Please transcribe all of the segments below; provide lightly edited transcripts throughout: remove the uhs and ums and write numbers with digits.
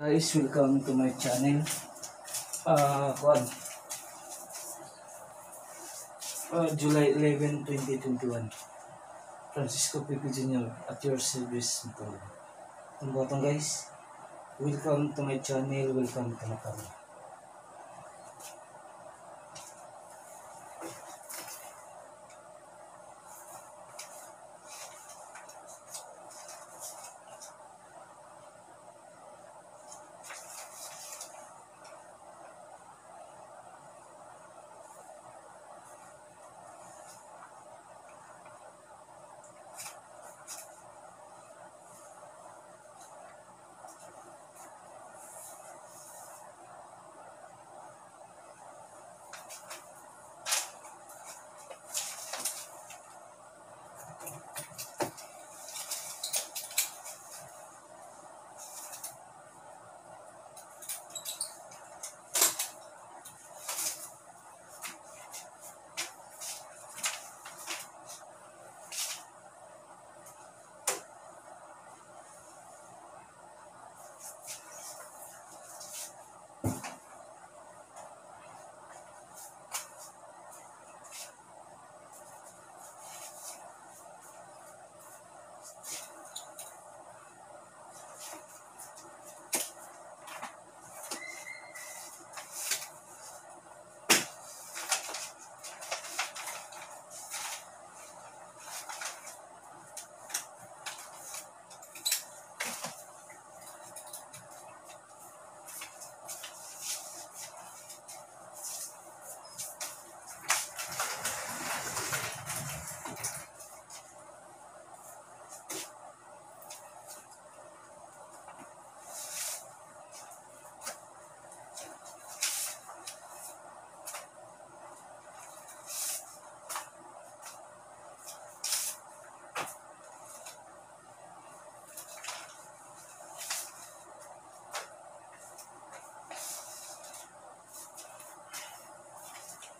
Guys, welcome to my channel. Kuan. July 11, 2021. Francisco Pipi Jr. at your service. Ang botong guys. Welcome to my channel. Welcome to my channel.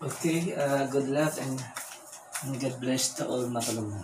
Okay, good luck and God bless to all mga kalugna.